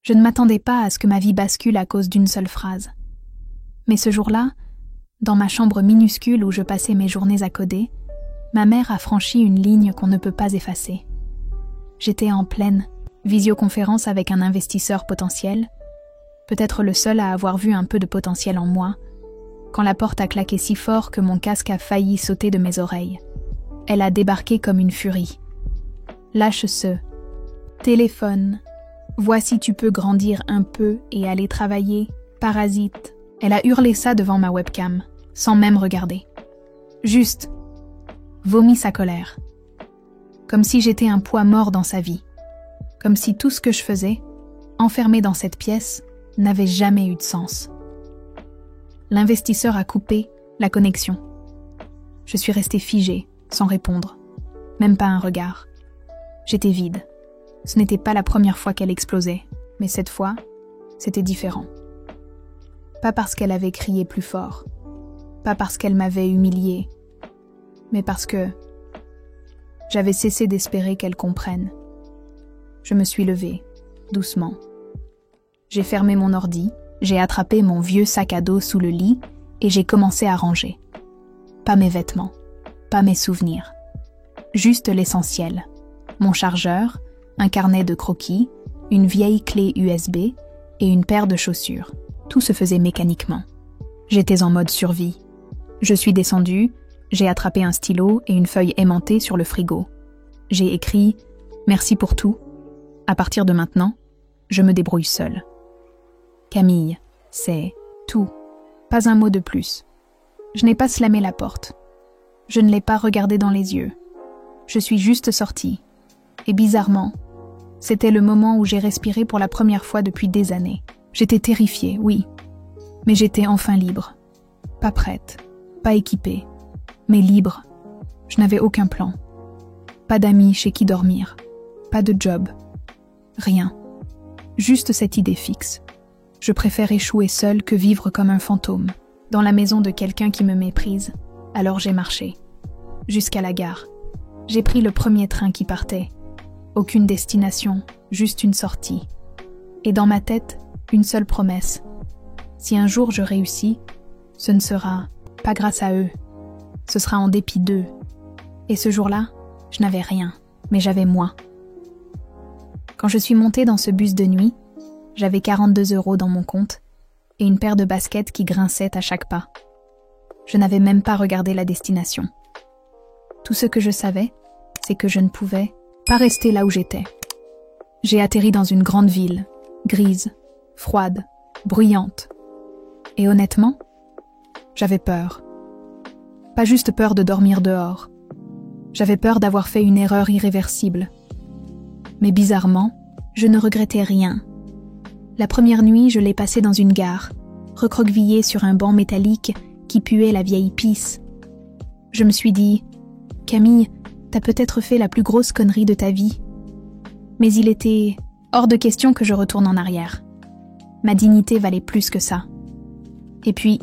Je ne m'attendais pas à ce que ma vie bascule à cause d'une seule phrase. Mais ce jour-là, dans ma chambre minuscule où je passais mes journées à coder, ma mère a franchi une ligne qu'on ne peut pas effacer. J'étais en pleine visioconférence avec un investisseur potentiel, peut-être le seul à avoir vu un peu de potentiel en moi, quand la porte a claqué si fort que mon casque a failli sauter de mes oreilles. Elle a débarqué comme une furie. « Lâche ce téléphone. Vois si tu peux grandir un peu et aller travailler. Parasite. » Elle a hurlé ça devant ma webcam, sans même regarder. Juste vomi sa colère. Comme si j'étais un poids mort dans sa vie. Comme si tout ce que je faisais, enfermé dans cette pièce, n'avait jamais eu de sens. L'investisseur a coupé la connexion. Je suis restée figée, sans répondre. Même pas un regard. J'étais vide. Ce n'était pas la première fois qu'elle explosait, mais cette fois, c'était différent. Pas parce qu'elle avait crié plus fort, pas parce qu'elle m'avait humiliée, mais parce que j'avais cessé d'espérer qu'elle comprenne. Je me suis levée, doucement. J'ai fermé mon ordi, j'ai attrapé mon vieux sac à dos sous le lit et j'ai commencé à ranger. Pas mes vêtements, pas mes souvenirs. Juste l'essentiel. Mon chargeur, un carnet de croquis, une vieille clé USB et une paire de chaussures. Tout se faisait mécaniquement. J'étais en mode survie. Je suis descendue, j'ai attrapé un stylo et une feuille aimantée sur le frigo. J'ai écrit « Merci pour tout. À partir de maintenant, je me débrouille seule. » Camille, c'est tout. Pas un mot de plus. Je n'ai pas slamé la porte. Je ne l'ai pas regardée dans les yeux. Je suis juste sortie. Et bizarrement, c'était le moment où j'ai respiré pour la première fois depuis des années. J'étais terrifiée, oui. Mais j'étais enfin libre. Pas prête, pas équipée, mais libre. Je n'avais aucun plan. Pas d'amis chez qui dormir. Pas de job. Rien. Juste cette idée fixe. Je préfère échouer seule que vivre comme un fantôme, dans la maison de quelqu'un qui me méprise. Alors j'ai marché. Jusqu'à la gare. J'ai pris le premier train qui partait. Aucune destination, juste une sortie. Et dans ma tête, une seule promesse. Si un jour je réussis, ce ne sera pas grâce à eux. Ce sera en dépit d'eux. Et ce jour-là, je n'avais rien, mais j'avais moi. Quand je suis montée dans ce bus de nuit, j'avais 42 € dans mon compte et une paire de baskets qui grinçaient à chaque pas. Je n'avais même pas regardé la destination. Tout ce que je savais, c'est que je ne pouvais pas rester là où j'étais. J'ai atterri dans une grande ville, grise, froide, bruyante. Et honnêtement, j'avais peur. Pas juste peur de dormir dehors. J'avais peur d'avoir fait une erreur irréversible. Mais bizarrement, je ne regrettais rien. La première nuit, je l'ai passée dans une gare, recroquevillée sur un banc métallique qui puait la vieille pisse. Je me suis dit, « Camille, t'as peut-être fait la plus grosse connerie de ta vie. » Mais il était hors de question que je retourne en arrière. Ma dignité valait plus que ça. Et puis,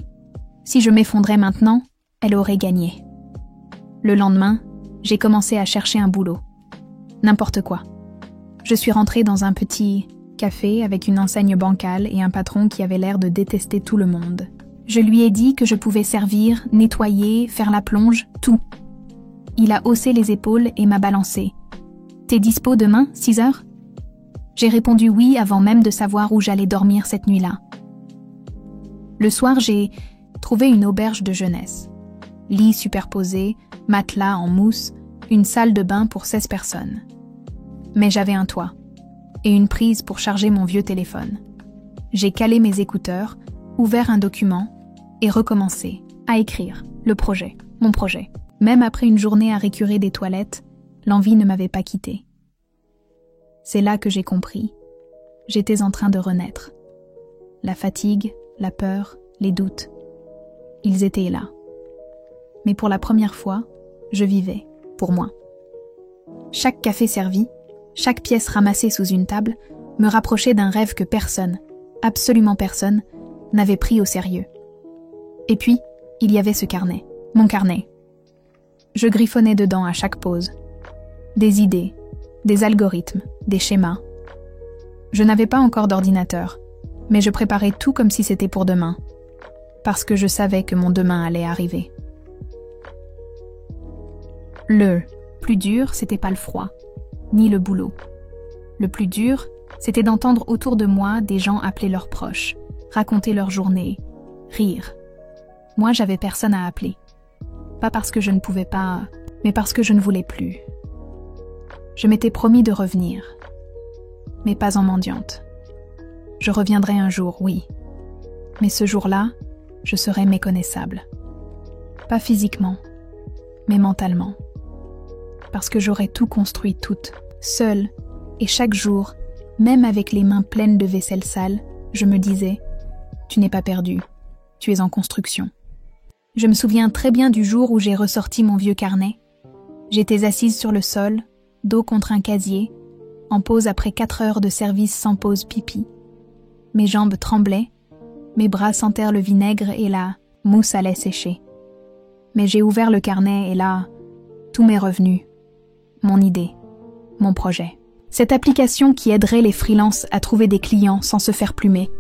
si je m'effondrais maintenant, elle aurait gagné. Le lendemain, j'ai commencé à chercher un boulot. N'importe quoi. Je suis rentrée dans un petit café avec une enseigne bancale et un patron qui avait l'air de détester tout le monde. Je lui ai dit que je pouvais servir, nettoyer, faire la plonge, tout. Il a haussé les épaules et m'a balancé. « T'es dispo demain, 6 heures ?» J'ai répondu oui avant même de savoir où j'allais dormir cette nuit-là. Le soir, j'ai trouvé une auberge de jeunesse. Lit superposé, matelas en mousse, une salle de bain pour 16 personnes. Mais j'avais un toit et une prise pour charger mon vieux téléphone. J'ai calé mes écouteurs, ouvert un document et recommencé à écrire le projet, mon projet. Même après une journée à récurer des toilettes, l'envie ne m'avait pas quittée. C'est là que j'ai compris. J'étais en train de renaître. La fatigue, la peur, les doutes. Ils étaient là. Mais pour la première fois, je vivais, pour moi. Chaque café servi, chaque pièce ramassée sous une table, me rapprochait d'un rêve que personne, absolument personne, n'avait pris au sérieux. Et puis, il y avait ce carnet, mon carnet. Je griffonnais dedans à chaque pause. Des idées, des algorithmes, des schémas. Je n'avais pas encore d'ordinateur, mais je préparais tout comme si c'était pour demain, parce que je savais que mon demain allait arriver. Le plus dur, c'était pas le froid, ni le boulot. Le plus dur, c'était d'entendre autour de moi des gens appeler leurs proches, raconter leur journée, rire. Moi, j'avais personne à appeler. Pas parce que je ne pouvais pas, mais parce que je ne voulais plus. Je m'étais promis de revenir, mais pas en mendiante. Je reviendrai un jour, oui, mais ce jour-là, je serai méconnaissable. Pas physiquement, mais mentalement. Parce que j'aurais tout construit toute, seule, et chaque jour, même avec les mains pleines de vaisselle sale, je me disais « Tu n'es pas perdu, tu es en construction ». Je me souviens très bien du jour où j'ai ressorti mon vieux carnet. J'étais assise sur le sol, dos contre un casier, en pause après 4 heures de service sans pause pipi. Mes jambes tremblaient, mes bras sentèrent le vinaigre et la mousse allait sécher. Mais j'ai ouvert le carnet et là, tout m'est revenu. Mon idée, mon projet. Cette application qui aiderait les freelances à trouver des clients sans se faire plumer.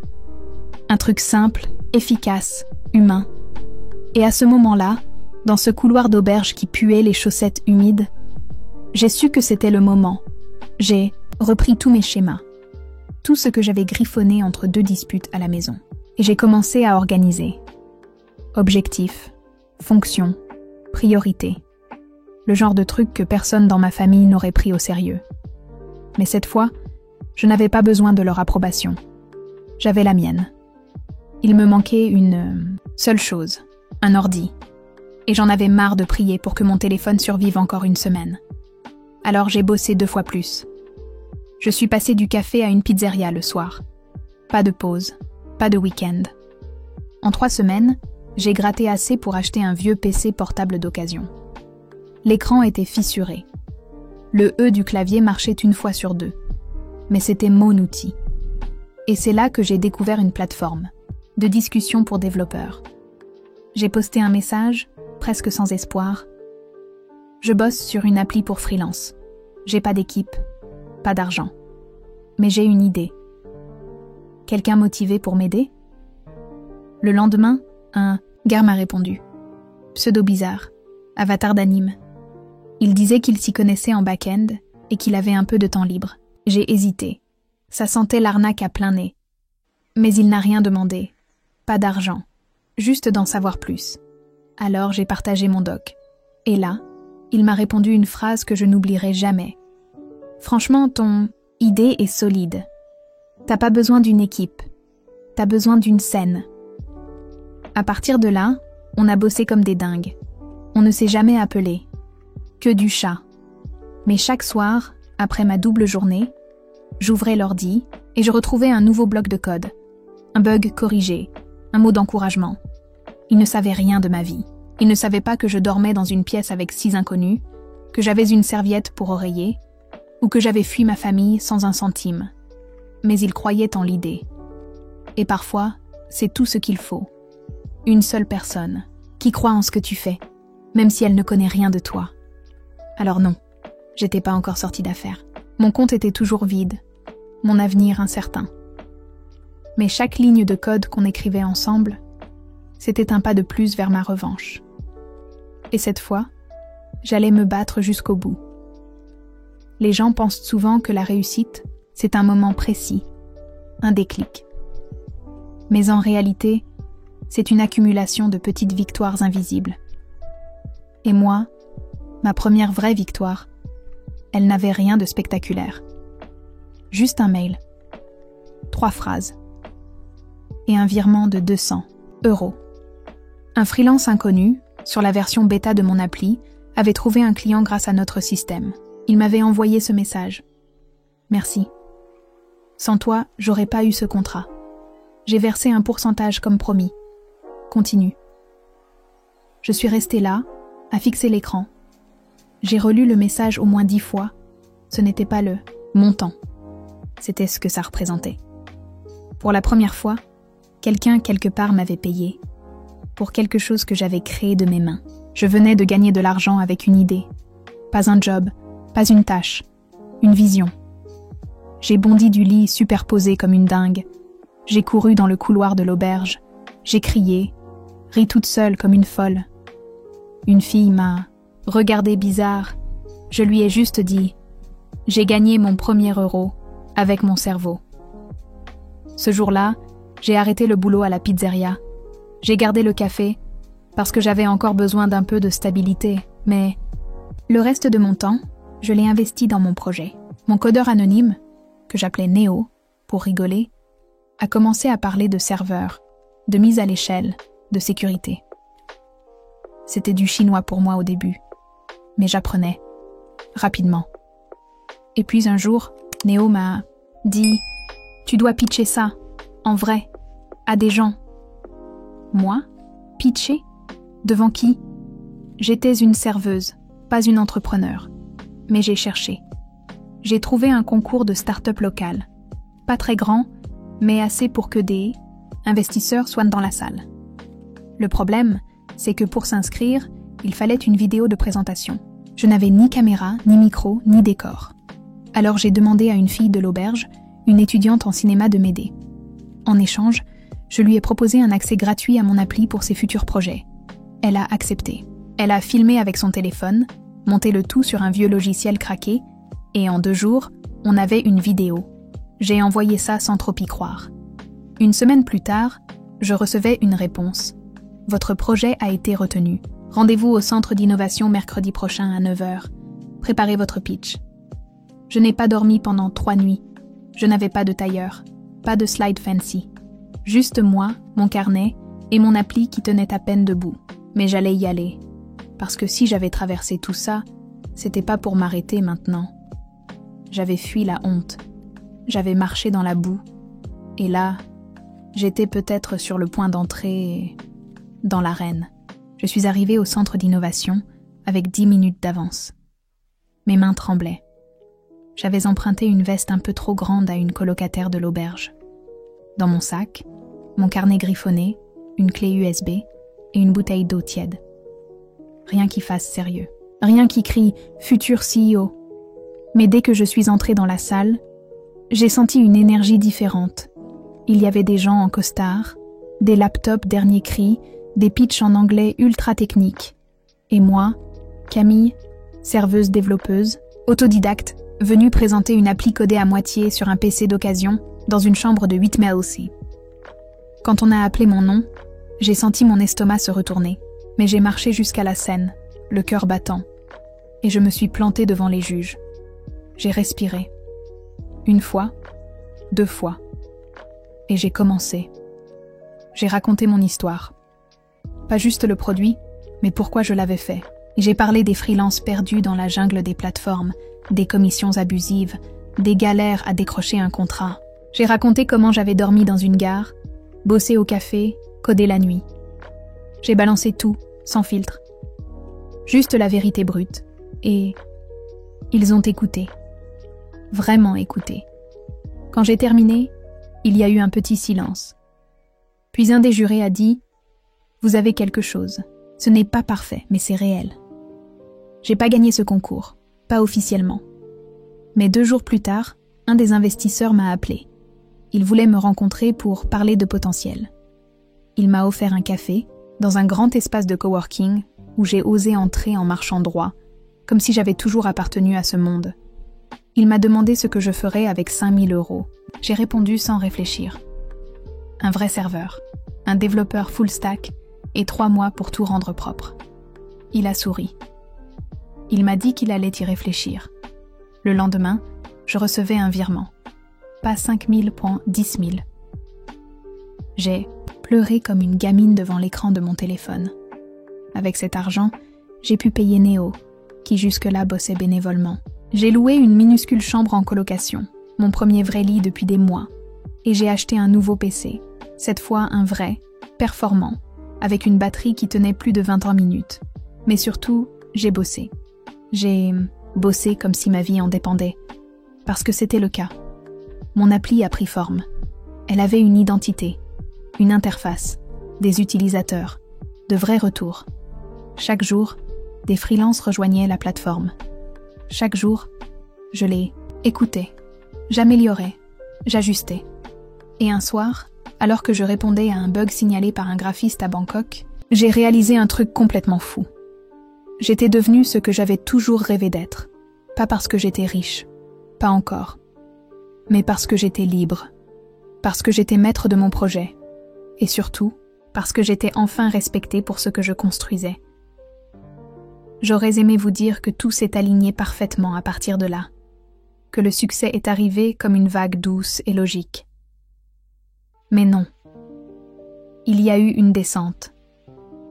Un truc simple, efficace, humain. Et à ce moment-là, dans ce couloir d'auberge qui puait les chaussettes humides, j'ai su que c'était le moment. J'ai repris tous mes schémas, tout ce que j'avais griffonné entre 2 disputes à la maison. Et j'ai commencé à organiser. Objectifs, fonctions, priorités. Le genre de truc que personne dans ma famille n'aurait pris au sérieux. Mais cette fois, je n'avais pas besoin de leur approbation. J'avais la mienne. Il me manquait une seule chose, un ordi. Et j'en avais marre de prier pour que mon téléphone survive encore une semaine. Alors j'ai bossé 2 fois plus. Je suis passée du café à une pizzeria le soir. Pas de pause, pas de week-end. En 3 semaines, j'ai gratté assez pour acheter un vieux PC portable d'occasion. L'écran était fissuré. Le E du clavier marchait 1 fois sur 2. Mais c'était mon outil. Et c'est là que j'ai découvert une plateforme de discussion pour développeurs. J'ai posté un message, presque sans espoir. Je bosse sur une appli pour freelance. J'ai pas d'équipe, pas d'argent. Mais j'ai une idée. Quelqu'un motivé pour m'aider ? Le lendemain, un gars m'a répondu. Pseudo bizarre, avatar d'anime. Il disait qu'il s'y connaissait en back-end et qu'il avait un peu de temps libre. J'ai hésité. Ça sentait l'arnaque à plein nez. Mais il n'a rien demandé. Pas d'argent. Juste d'en savoir plus. Alors j'ai partagé mon doc. Et là, il m'a répondu une phrase que je n'oublierai jamais. Franchement, ton idée est solide. T'as pas besoin d'une équipe. T'as besoin d'une scène. À partir de là, on a bossé comme des dingues. On ne s'est jamais appelé. Que du chat. Mais chaque soir, après ma double journée, j'ouvrais l'ordi et je retrouvais un nouveau bloc de code. Un bug corrigé, un mot d'encouragement. Il ne savait rien de ma vie. Il ne savait pas que je dormais dans une pièce avec 6 inconnus, que j'avais une serviette pour oreiller, ou que j'avais fui ma famille sans un centime. Mais il croyait en l'idée. Et parfois, c'est tout ce qu'il faut. Une seule personne, qui croit en ce que tu fais, même si elle ne connaît rien de toi. Alors non, j'étais pas encore sortie d'affaires. Mon compte était toujours vide, mon avenir incertain. Mais chaque ligne de code qu'on écrivait ensemble, c'était un pas de plus vers ma revanche. Et cette fois, j'allais me battre jusqu'au bout. Les gens pensent souvent que la réussite, c'est un moment précis, un déclic. Mais en réalité, c'est une accumulation de petites victoires invisibles. Et moi, ma première vraie victoire, elle n'avait rien de spectaculaire. Juste un mail, 3 phrases, et un virement de 200 €. Un freelance inconnu, sur la version bêta de mon appli, avait trouvé un client grâce à notre système. Il m'avait envoyé ce message. Merci. Sans toi, j'aurais pas eu ce contrat. J'ai versé un pourcentage comme promis. Continue. Je suis restée là, à fixer l'écran. J'ai relu le message au moins 10 fois. Ce n'était pas le montant. C'était ce que ça représentait. Pour la première fois, quelqu'un quelque part m'avait payé. Pour quelque chose que j'avais créé de mes mains. Je venais de gagner de l'argent avec une idée. Pas un job, pas une tâche, une vision. J'ai bondi du lit superposé comme une dingue. J'ai couru dans le couloir de l'auberge. J'ai crié, ri toute seule comme une folle. Une fille m'a regardé bizarre. Je lui ai juste dit « J'ai gagné mon premier euro avec mon cerveau ». Ce jour-là, j'ai arrêté le boulot à la pizzeria. J'ai gardé le café parce que j'avais encore besoin d'un peu de stabilité, mais le reste de mon temps, je l'ai investi dans mon projet. Mon codeur anonyme, que j'appelais Néo, pour rigoler, a commencé à parler de serveurs, de mise à l'échelle, de sécurité. C'était du chinois pour moi au début, mais j'apprenais, rapidement. Et puis un jour, Néo m'a dit « Tu dois pitcher ça, en vrai, à des gens. » Moi, pitcher? Devant qui? J'étais une serveuse, pas une entrepreneur. Mais j'ai cherché. J'ai trouvé un concours de start-up local. Pas très grand, mais assez pour que des investisseurs soient dans la salle. Le problème, c'est que pour s'inscrire, il fallait une vidéo de présentation. Je n'avais ni caméra, ni micro, ni décor. Alors j'ai demandé à une fille de l'auberge, une étudiante en cinéma, de m'aider. En échange, je lui ai proposé un accès gratuit à mon appli pour ses futurs projets. Elle a accepté. Elle a filmé avec son téléphone, monté le tout sur un vieux logiciel craqué, et en 2 jours, on avait une vidéo. J'ai envoyé ça sans trop y croire. Une semaine plus tard, je recevais une réponse. Votre projet a été retenu. Rendez-vous au centre d'innovation mercredi prochain à 9h. Préparez votre pitch. Je n'ai pas dormi pendant 3 nuits. Je n'avais pas de tailleur, pas de slide fancy. Juste moi, mon carnet et mon appli qui tenait à peine debout. Mais j'allais y aller. Parce que si j'avais traversé tout ça, c'était pas pour m'arrêter maintenant. J'avais fui la honte. J'avais marché dans la boue. Et là, j'étais peut-être sur le point d'entrer dans l'arène. Je suis arrivée au centre d'innovation avec 10 minutes d'avance. Mes mains tremblaient. J'avais emprunté une veste un peu trop grande à une colocataire de l'auberge. Dans mon sac, mon carnet griffonné, une clé USB et une bouteille d'eau tiède. Rien qui fasse sérieux. Rien qui crie « futur CEO ». Mais dès que je suis entrée dans la salle, j'ai senti une énergie différente. Il y avait des gens en costard, des laptops dernier cri, des pitchs en anglais ultra techniques. Et moi, Camille, serveuse développeuse, autodidacte, venue présenter une appli codée à moitié sur un PC d'occasion dans une chambre de 8 mètres aussi. Quand on a appelé mon nom, j'ai senti mon estomac se retourner, mais j'ai marché jusqu'à la scène, le cœur battant, et je me suis plantée devant les juges. J'ai respiré. 1 fois, 2 fois. Et j'ai commencé. J'ai raconté mon histoire. Pas juste le produit, mais pourquoi je l'avais fait. J'ai parlé des freelances perdus dans la jungle des plateformes, des commissions abusives, des galères à décrocher un contrat. J'ai raconté comment j'avais dormi dans une gare, bossé au café, codé la nuit. J'ai balancé tout, sans filtre. Juste la vérité brute. Et ils ont écouté. Vraiment écouté. Quand j'ai terminé, il y a eu un petit silence. Puis un des jurés a dit « Vous avez quelque chose. Ce n'est pas parfait, mais c'est réel. » J'ai pas gagné ce concours, pas officiellement. Mais 2 jours plus tard, un des investisseurs m'a appelé. Il voulait me rencontrer pour parler de potentiel. Il m'a offert un café dans un grand espace de coworking où j'ai osé entrer en marchant droit, comme si j'avais toujours appartenu à ce monde. Il m'a demandé ce que je ferais avec 5 000 €. J'ai répondu sans réfléchir. Un vrai serveur, un développeur full stack et 3 mois pour tout rendre propre. Il a souri. Il m'a dit qu'il allait y réfléchir. Le lendemain, je recevais un virement. Pas 5 000 points, 10 000. J'ai pleuré comme une gamine devant l'écran de mon téléphone. Avec cet argent, j'ai pu payer Néo, qui jusque-là bossait bénévolement. J'ai loué une minuscule chambre en colocation, mon premier vrai lit depuis des mois, et j'ai acheté un nouveau PC, cette fois un vrai, performant, avec une batterie qui tenait plus de 20 ans minutes. Mais surtout, j'ai bossé. J'ai bossé comme si ma vie en dépendait, parce que c'était le cas. Mon appli a pris forme. Elle avait une identité, une interface, des utilisateurs, de vrais retours. Chaque jour, des freelances rejoignaient la plateforme. Chaque jour, je les écoutais, J'améliorais, j'ajustais. Et un soir, alors que je répondais à un bug signalé par un graphiste à Bangkok, j'ai réalisé un truc complètement fou. J'étais devenue ce que j'avais toujours rêvé d'être. Pas parce que j'étais riche, pas encore, mais parce que j'étais libre, parce que j'étais maître de mon projet, et surtout, parce que j'étais enfin respectée pour ce que je construisais. J'aurais aimé vous dire que tout s'est aligné parfaitement à partir de là, que le succès est arrivé comme une vague douce et logique. Mais non. Il y a eu une descente,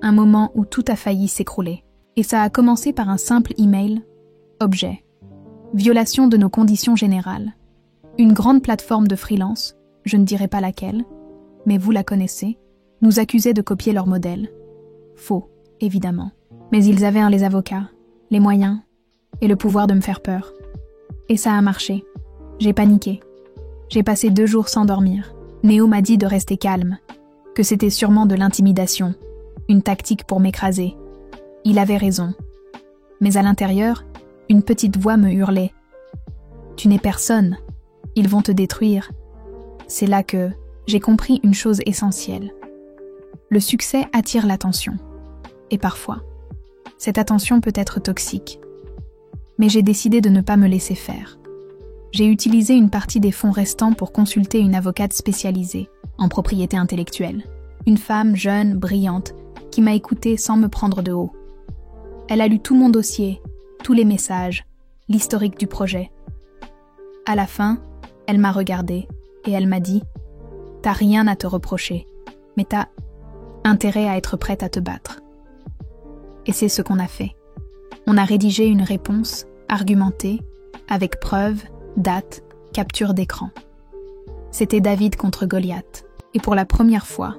un moment où tout a failli s'écrouler, et ça a commencé par un simple email, objet, violation de nos conditions générales. Une grande plateforme de freelance, je ne dirai pas laquelle, mais vous la connaissez, nous accusait de copier leur modèle. Faux, évidemment. Mais ils avaient les avocats, les moyens et le pouvoir de me faire peur. Et ça a marché. J'ai paniqué. J'ai passé 2 jours sans dormir. Néo m'a dit de rester calme, que c'était sûrement de l'intimidation, une tactique pour m'écraser. Il avait raison. Mais à l'intérieur, une petite voix me hurlait. « Tu n'es personne. Ils vont te détruire. » C'est là que j'ai compris une chose essentielle. Le succès attire l'attention. Et parfois, cette attention peut être toxique. Mais j'ai décidé de ne pas me laisser faire. J'ai utilisé une partie des fonds restants pour consulter une avocate spécialisée en propriété intellectuelle. Une femme jeune, brillante, qui m'a écoutée sans me prendre de haut. Elle a lu tout mon dossier, tous les messages, l'historique du projet. À la fin, elle m'a regardée et elle m'a dit « T'as rien à te reprocher, mais t'as intérêt à être prête à te battre. » Et c'est ce qu'on a fait. On a rédigé une réponse, argumentée, avec preuves, dates, capture d'écran. C'était David contre Goliath. Et pour la première fois,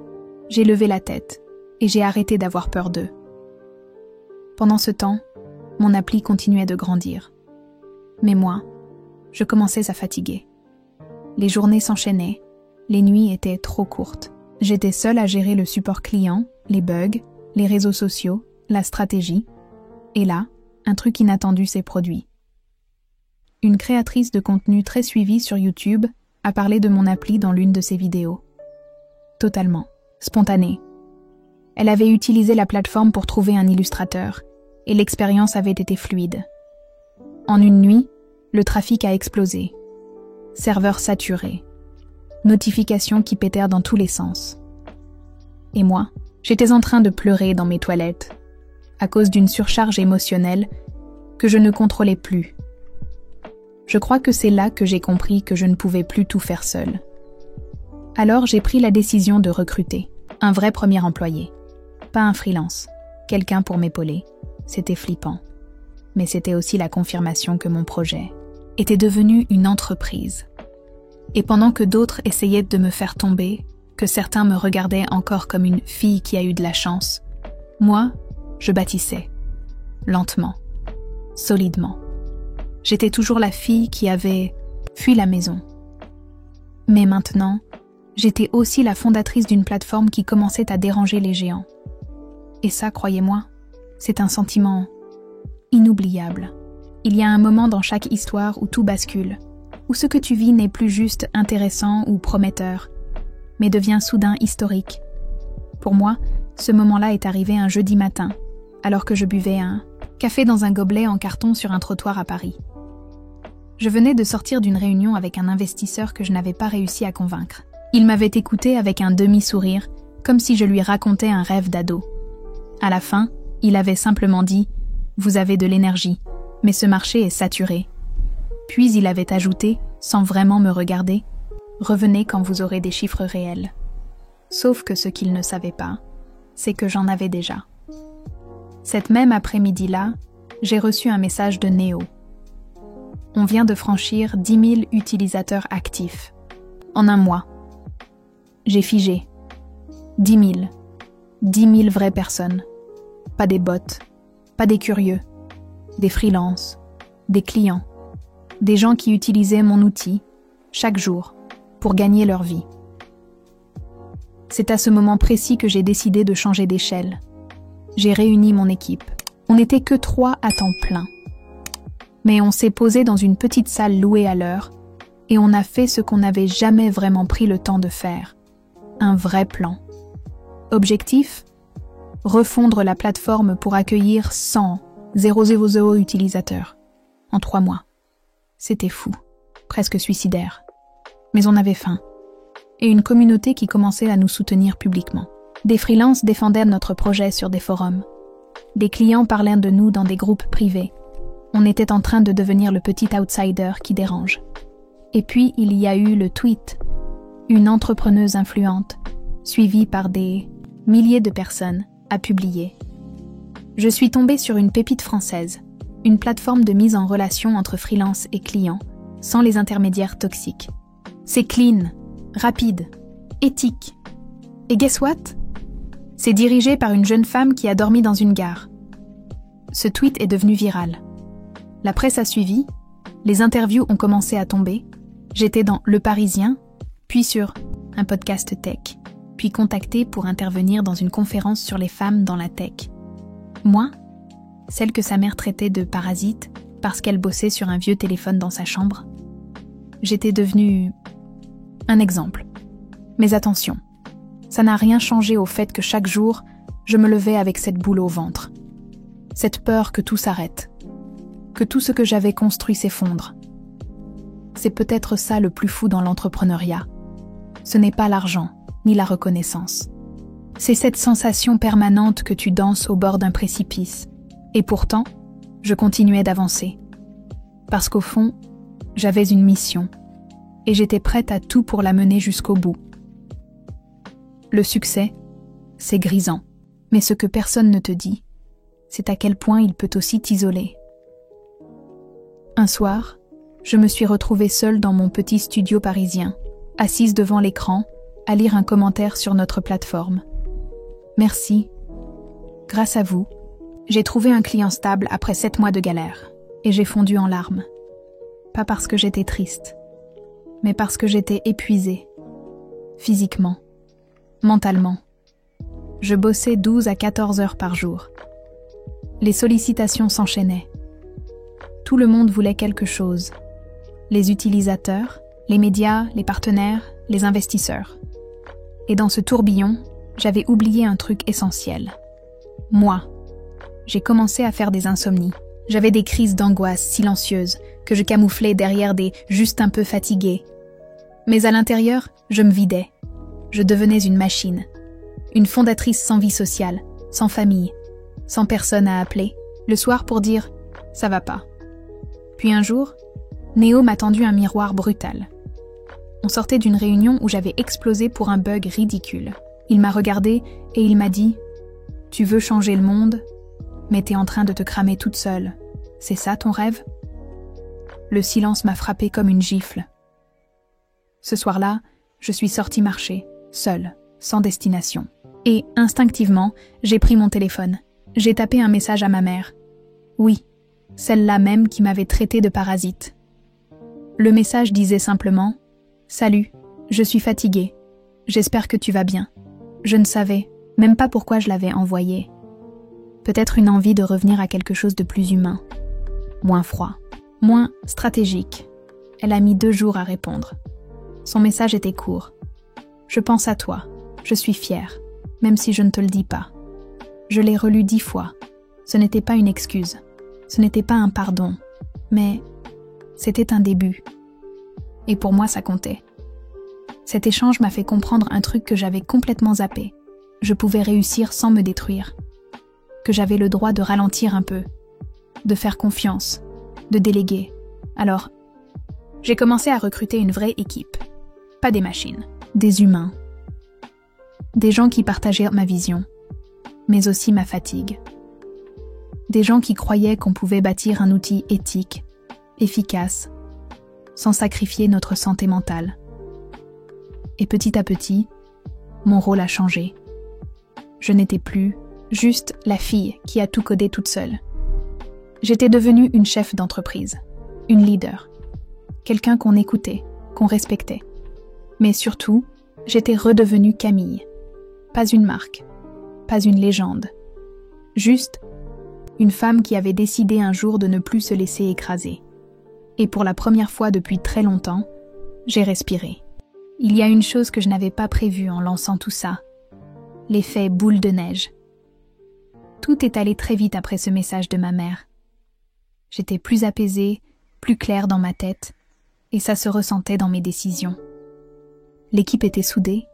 j'ai levé la tête et j'ai arrêté d'avoir peur d'eux. Pendant ce temps, mon appli continuait de grandir. Mais moi, je commençais à fatiguer. Les journées s'enchaînaient, les nuits étaient trop courtes. J'étais seule à gérer le support client, les bugs, les réseaux sociaux, la stratégie. Et là, un truc inattendu s'est produit. Une créatrice de contenu très suivie sur YouTube a parlé de mon appli dans l'une de ses vidéos. Totalement, spontanée. Elle avait utilisé la plateforme pour trouver un illustrateur, et l'expérience avait été fluide. En une nuit, le trafic a explosé. Serveurs saturés. Notifications qui pétèrent dans tous les sens. Et moi, j'étais en train de pleurer dans mes toilettes, à cause d'une surcharge émotionnelle que je ne contrôlais plus. Je crois que c'est là que j'ai compris que je ne pouvais plus tout faire seule. Alors j'ai pris la décision de recruter un vrai premier employé, pas un freelance, quelqu'un pour m'épauler. C'était flippant, mais c'était aussi la confirmation que mon projet était devenu une entreprise. Et pendant que d'autres essayaient de me faire tomber, que certains me regardaient encore comme une fille qui a eu de la chance, moi, je bâtissais, lentement, solidement. J'étais toujours la fille qui avait fui la maison. Mais maintenant, j'étais aussi la fondatrice d'une plateforme qui commençait à déranger les géants. Et ça, croyez-moi, c'est un sentiment inoubliable. Il y a un moment dans chaque histoire où tout bascule, où ce que tu vis n'est plus juste intéressant ou prometteur, mais devient soudain historique. Pour moi, ce moment-là est arrivé un jeudi matin, alors que je buvais un café dans un gobelet en carton sur un trottoir à Paris. Je venais de sortir d'une réunion avec un investisseur que je n'avais pas réussi à convaincre. Il m'avait écouté avec un demi-sourire, comme si je lui racontais un rêve d'ado. À la fin, il avait simplement dit « Vous avez de l'énergie, mais ce marché est saturé. » Puis il avait ajouté, sans vraiment me regarder, « Revenez quand vous aurez des chiffres réels. » Sauf que ce qu'il ne savait pas, c'est que j'en avais déjà. Cette même après-midi-là, j'ai reçu un message de Néo. On vient de franchir 10 000 utilisateurs actifs. En un mois. J'ai figé. 10 000. 10 000 vraies personnes. Pas des bots, pas des curieux, des freelances, des clients, des gens qui utilisaient mon outil, chaque jour, pour gagner leur vie. C'est à ce moment précis que j'ai décidé de changer d'échelle. J'ai réuni mon équipe. On n'était que 3 à temps plein. Mais on s'est posé dans une petite salle louée à l'heure, Et on a fait ce qu'on n'avait jamais vraiment pris le temps de faire. Un vrai plan. Objectif ? Refondre la plateforme pour accueillir 100 000 utilisateurs en 3 mois. C'était fou, presque suicidaire. Mais on avait faim. Et une communauté qui commençait à nous soutenir publiquement. Des freelances défendaient notre projet sur des forums. Des clients parlaient de nous dans des groupes privés. On était en train de devenir le petit outsider qui dérange. Et puis, il y a eu le tweet. Une entrepreneuse influente, suivie par des milliers de personnes, a publié. Je suis tombée sur une pépite française, une plateforme de mise en relation entre freelance et clients, sans les intermédiaires toxiques. C'est clean, rapide, éthique. Et guess what ? C'est dirigé par une jeune femme qui a dormi dans une gare. Ce tweet est devenu viral. La presse a suivi, les interviews ont commencé à tomber, j'étais dans Le Parisien, puis sur un podcast tech, puis contactée pour intervenir dans une conférence sur les femmes dans la tech. Moi, celle que sa mère traitait de parasite parce qu'elle bossait sur un vieux téléphone dans sa chambre, j'étais devenue un exemple. Mais attention, ça n'a rien changé au fait que chaque jour, je me levais avec cette boule au ventre. Cette peur que tout s'arrête, que tout ce que j'avais construit s'effondre. C'est peut-être ça le plus fou dans l'entrepreneuriat. Ce n'est pas l'argent, ni la reconnaissance. C'est cette sensation permanente que tu danses au bord d'un précipice. Et pourtant, je continuais d'avancer. Parce qu'au fond, j'avais une mission. Et j'étais prête à tout pour la mener jusqu'au bout. Le succès, c'est grisant. Mais ce que personne ne te dit, c'est à quel point il peut aussi t'isoler. Un soir, je me suis retrouvée seule dans mon petit studio parisien, assise devant l'écran, à lire un commentaire sur notre plateforme. Merci. Grâce à vous, j'ai trouvé un client stable après 7 mois de galère, et j'ai fondu en larmes. Pas parce que j'étais triste, mais parce que j'étais épuisée. Physiquement, mentalement. Je bossais 12 à 14 heures par jour. Les sollicitations s'enchaînaient. Tout le monde voulait quelque chose. Les utilisateurs, les médias, les partenaires, les investisseurs. Et dans ce tourbillon, j'avais oublié un truc essentiel. Moi. J'ai commencé à faire des insomnies. J'avais des crises d'angoisse silencieuses que je camouflais derrière des « juste un peu fatigué ». Mais à l'intérieur, je me vidais. Je devenais une machine. Une fondatrice sans vie sociale, sans famille, sans personne à appeler, le soir pour dire « ça va pas ». Puis un jour, Néo m'a tendu un miroir brutal. On sortait d'une réunion où j'avais explosé pour un bug ridicule. Il m'a regardé et il m'a dit « Tu veux changer le monde, mais t'es en train de te cramer toute seule. C'est ça ton rêve ?» Le silence m'a frappé comme une gifle. Ce soir-là, je suis sortie marcher, seule, sans destination. Et, instinctivement, j'ai pris mon téléphone. J'ai tapé un message à ma mère. Oui, celle-là même qui m'avait traité de parasite. Le message disait simplement « Salut, je suis fatiguée. J'espère que tu vas bien. » Je ne savais même pas pourquoi je l'avais envoyé. Peut-être une envie de revenir à quelque chose de plus humain. Moins froid, moins stratégique. Elle a mis 2 jours à répondre. Son message était court. « Je pense à toi. Je suis fière, même si je ne te le dis pas. » Je l'ai relu 10 fois. Ce n'était pas une excuse. Ce n'était pas un pardon. Mais c'était un début. Et pour moi, ça comptait. Cet échange m'a fait comprendre un truc que j'avais complètement zappé. Je pouvais réussir sans me détruire. Que j'avais le droit de ralentir un peu, de faire confiance, de déléguer. Alors, j'ai commencé à recruter une vraie équipe. Pas des machines, des humains. Des gens qui partageaient ma vision, mais aussi ma fatigue. Des gens qui croyaient qu'on pouvait bâtir un outil éthique, efficace, sans sacrifier notre santé mentale. Et petit à petit, mon rôle a changé. Je n'étais plus juste la fille qui a tout codé toute seule. J'étais devenue une chef d'entreprise, une leader, quelqu'un qu'on écoutait, qu'on respectait. Mais surtout, j'étais redevenue Camille. Pas une marque, pas une légende. Juste une femme qui avait décidé un jour de ne plus se laisser écraser. Et pour la première fois depuis très longtemps, J'ai respiré. Il y a une chose que je n'avais pas prévue en lançant tout ça. L'effet boule de neige. Tout est allé très vite après ce message de ma mère. J'étais plus apaisée, plus claire dans ma tête, et ça se ressentait dans mes décisions. L'équipe était soudée,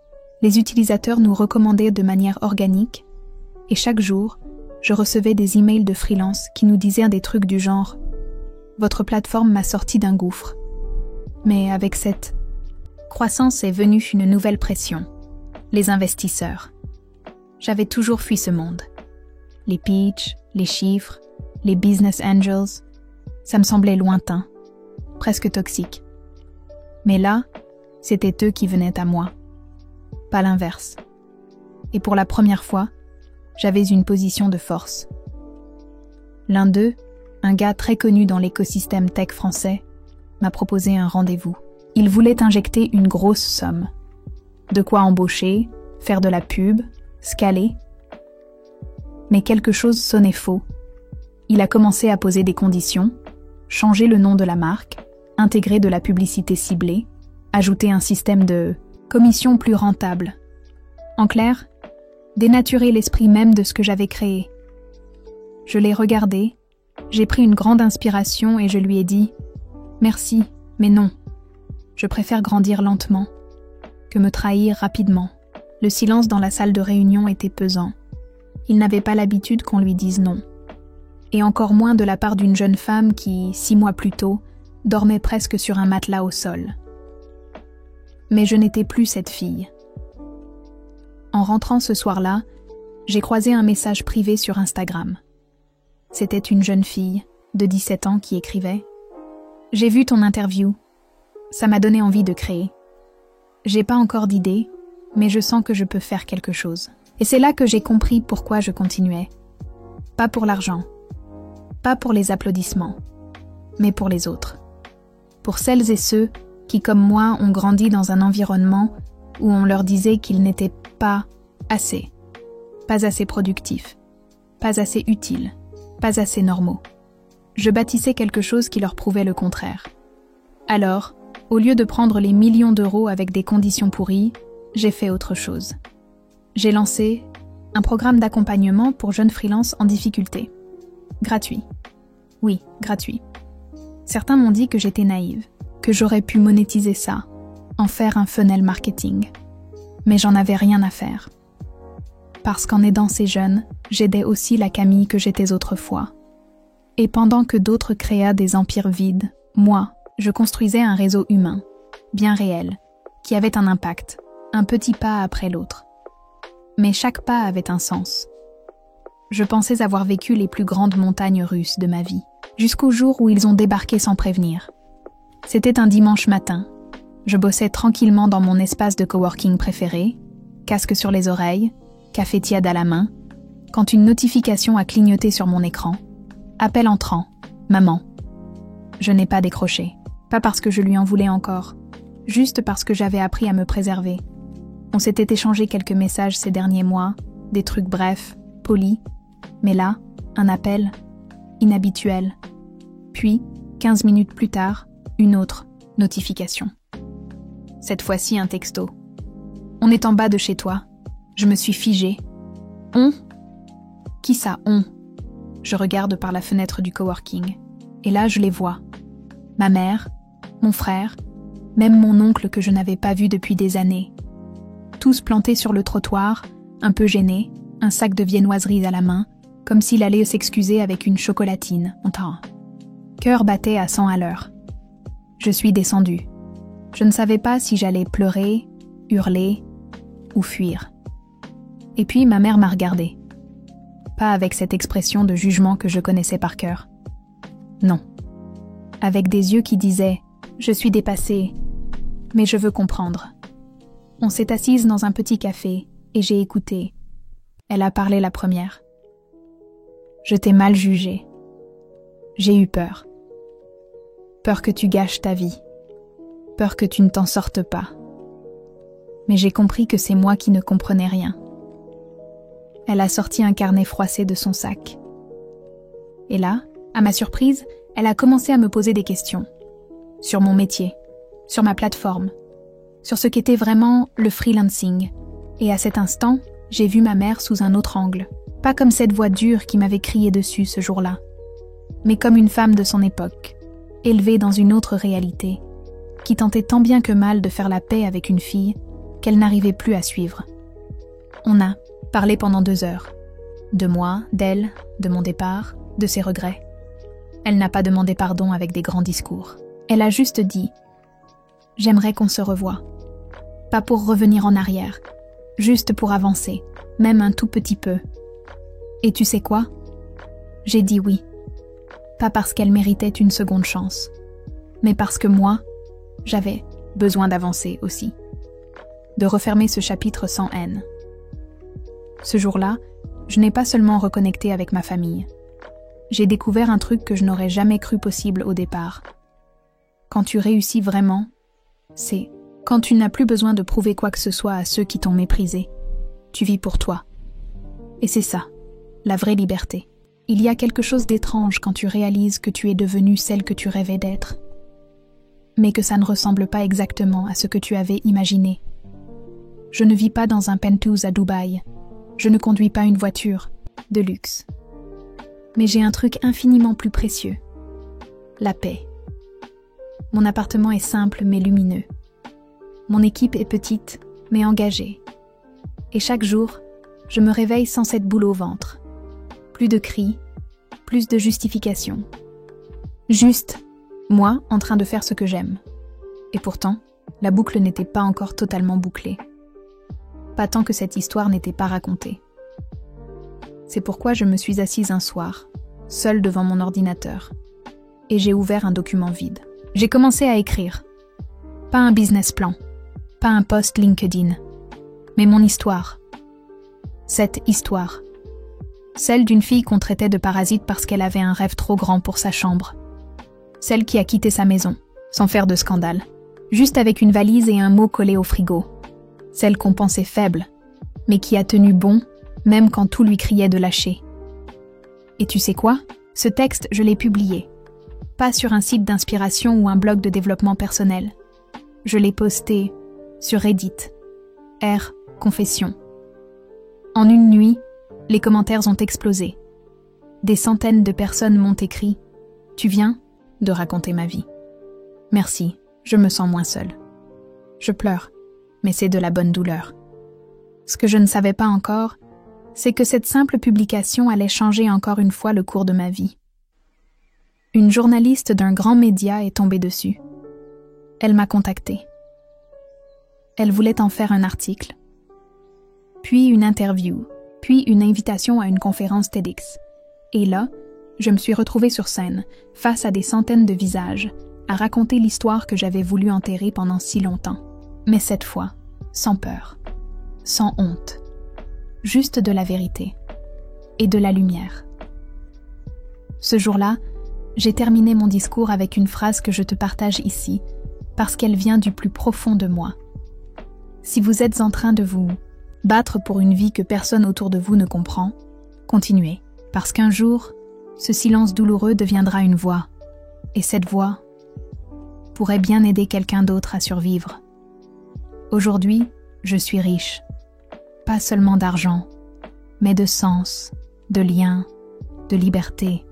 les utilisateurs nous recommandaient de manière organique, et chaque jour, je recevais des emails de freelance qui nous disaient des trucs du genre « Votre plateforme m'a sorti d'un gouffre ». Mais avec cette croissance est venue une nouvelle pression, les investisseurs. J'avais toujours fui ce monde. Les pitchs, les chiffres, les business angels, ça me semblait lointain, presque toxique. Mais là, c'était eux qui venaient à moi, pas l'inverse. Et pour la première fois, j'avais une position de force. L'un d'eux, un gars très connu dans l'écosystème tech français, m'a proposé un rendez-vous. Il voulait injecter une grosse somme. De quoi embaucher, faire de la pub, scaler. Mais quelque chose sonnait faux. Il a commencé à poser des conditions, changer le nom de la marque, intégrer de la publicité ciblée, ajouter un système de commission plus rentable. En clair, dénaturer l'esprit même de ce que j'avais créé. Je l'ai regardé, j'ai pris une grande inspiration et je lui ai dit « Merci, mais non. Je préfère grandir lentement que me trahir rapidement. » Le silence dans la salle de réunion était pesant. Il n'avait pas l'habitude qu'on lui dise non. Et encore moins de la part d'une jeune femme qui, 6 mois plus tôt, dormait presque sur un matelas au sol. Mais je n'étais plus cette fille. En rentrant ce soir-là, j'ai croisé un message privé sur Instagram. C'était une jeune fille, de 17 ans, qui écrivait « J'ai vu ton interview. Ça m'a donné envie de créer. J'ai pas encore d'idée, mais je sens que je peux faire quelque chose. » Et c'est là que j'ai compris pourquoi je continuais. Pas pour l'argent, pas pour les applaudissements, mais pour les autres. Pour celles et ceux qui, comme moi, ont grandi dans un environnement où on leur disait qu'ils n'étaient pas assez productifs, pas assez utiles, pas assez normaux. Je bâtissais quelque chose qui leur prouvait le contraire. Alors, au lieu de prendre les millions d'euros avec des conditions pourries, j'ai fait autre chose. J'ai lancé un programme d'accompagnement pour jeunes freelances en difficulté. Gratuit. Oui, gratuit. Certains m'ont dit que j'étais naïve, que j'aurais pu monétiser ça, en faire un funnel marketing. Mais j'en avais rien à faire. Parce qu'en aidant ces jeunes, j'aidais aussi la Camille que j'étais autrefois. Et pendant que d'autres créaient des empires vides, moi, je construisais un réseau humain, bien réel, qui avait un impact, un petit pas après l'autre. Mais chaque pas avait un sens. Je pensais avoir vécu les plus grandes montagnes russes de ma vie, jusqu'au jour où ils ont débarqué sans prévenir. C'était un dimanche matin. Je bossais tranquillement dans mon espace de coworking préféré, casque sur les oreilles, café tiède à la main, quand une notification a clignoté sur mon écran. Appel entrant. Maman. Je n'ai pas décroché. Pas parce que je lui en voulais encore, juste parce que j'avais appris à me préserver. On s'était échangé quelques messages ces derniers mois, des trucs brefs, polis, mais là, un appel, inhabituel. Puis, 15 minutes plus tard, une autre notification. Cette fois-ci, un texto. On est en bas de chez toi. Je me suis figée. On ? Qui ça, on ? Je regarde par la fenêtre du coworking. Et là, je les vois. Ma mère, mon frère, même mon oncle que je n'avais pas vu depuis des années. Tous plantés sur le trottoir, un peu gênés, un sac de viennoiseries à la main, comme s'il allait s'excuser avec une chocolatine. Cœur battait à 100 à l'heure. Je suis descendue. Je ne savais pas si j'allais pleurer, hurler ou fuir. Et puis ma mère m'a regardée. Pas avec cette expression de jugement que je connaissais par cœur. Non. Avec des yeux qui disaient « Je suis dépassée, mais je veux comprendre ». On s'est assise dans un petit café et j'ai écouté. Elle a parlé la première. Je t'ai mal jugée. J'ai eu peur. Peur que tu gâches ta vie. Peur que tu ne t'en sortes pas. Mais j'ai compris que c'est moi qui ne comprenais rien. Elle a sorti un carnet froissé de son sac. Et là, à ma surprise, elle a commencé à me poser des questions. Sur mon métier. sur ma plateforme, sur ce qu'était vraiment le freelancing. Et à cet instant, j'ai vu ma mère sous un autre angle. Pas comme cette voix dure qui m'avait crié dessus ce jour-là, mais comme une femme de son époque, élevée dans une autre réalité, qui tentait tant bien que mal de faire la paix avec une fille qu'elle n'arrivait plus à suivre. On a parlé pendant 2 heures. De moi, d'elle, de mon départ, de ses regrets. Elle n'a pas demandé pardon avec des grands discours. Elle a juste dit « J'aimerais qu'on se revoie. » Pas pour revenir en arrière, juste pour avancer, même un tout petit peu. Et tu sais quoi? J'ai dit oui. Pas parce qu'elle méritait une seconde chance, mais parce que moi, j'avais besoin d'avancer aussi. De refermer ce chapitre sans haine. Ce jour-là, je n'ai pas seulement reconnecté avec ma famille. J'ai découvert un truc que je n'aurais jamais cru possible au départ. Quand tu réussis vraiment, c'est quand tu n'as plus besoin de prouver quoi que ce soit à ceux qui t'ont méprisé. Tu vis pour toi. Et c'est ça, la vraie liberté. Il y a quelque chose d'étrange quand tu réalises que tu es devenue celle que tu rêvais d'être, mais que ça ne ressemble pas exactement à ce que tu avais imaginé. Je ne vis pas dans un penthouse à Dubaï. Je ne conduis pas une voiture de luxe. Mais j'ai un truc infiniment plus précieux. La paix. Mon appartement est simple mais lumineux. Mon équipe est petite mais engagée. Et chaque jour, je me réveille sans cette boule au ventre. Plus de cris, plus de justifications. Juste, moi en train de faire ce que j'aime. Et pourtant, la boucle n'était pas encore totalement bouclée. Pas tant que cette histoire n'était pas racontée. C'est pourquoi je me suis assise un soir, seule devant mon ordinateur, et j'ai ouvert un document vide. J'ai commencé à écrire. Pas un business plan, pas un post LinkedIn, mais mon histoire. Cette histoire. Celle d'une fille qu'on traitait de parasite parce qu'elle avait un rêve trop grand pour sa chambre. Celle qui a quitté sa maison, sans faire de scandale, juste avec une valise et un mot collé au frigo. Celle qu'on pensait faible, mais qui a tenu bon, même quand tout lui criait de lâcher. Et tu sais quoi? Ce texte, je l'ai publié. Pas sur un site d'inspiration ou un blog de développement personnel. Je l'ai posté sur Reddit. R. Confession. En une nuit, les commentaires ont explosé. Des centaines de personnes m'ont écrit « Tu viens de raconter ma vie. Merci, je me sens moins seule. » Je pleure, mais c'est de la bonne douleur. Ce que je ne savais pas encore, c'est que cette simple publication allait changer encore une fois le cours de ma vie. Une journaliste d'un grand média est tombée dessus. Elle m'a contactée. Elle voulait en faire un article, puis une interview, puis une invitation à une conférence TEDx. Et là, je me suis retrouvée sur scène, face à des centaines de visages, à raconter l'histoire que j'avais voulu enterrer pendant si longtemps. Mais cette fois, sans peur, sans honte, juste de la vérité et de la lumière. Ce jour-là, j'ai terminé mon discours avec une phrase que je te partage ici, parce qu'elle vient du plus profond de moi. Si vous êtes en train de vous battre pour une vie que personne autour de vous ne comprend, continuez, parce qu'un jour, ce silence douloureux deviendra une voix, et cette voix pourrait bien aider quelqu'un d'autre à survivre. Aujourd'hui, je suis riche, pas seulement d'argent, mais de sens, de liens, de liberté.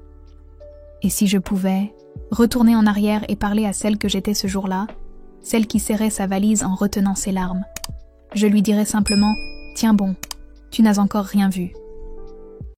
Et si je pouvais retourner en arrière et parler à celle que j'étais ce jour-là, celle qui serrait sa valise en retenant ses larmes, je lui dirais simplement « Tiens bon, tu n'as encore rien vu.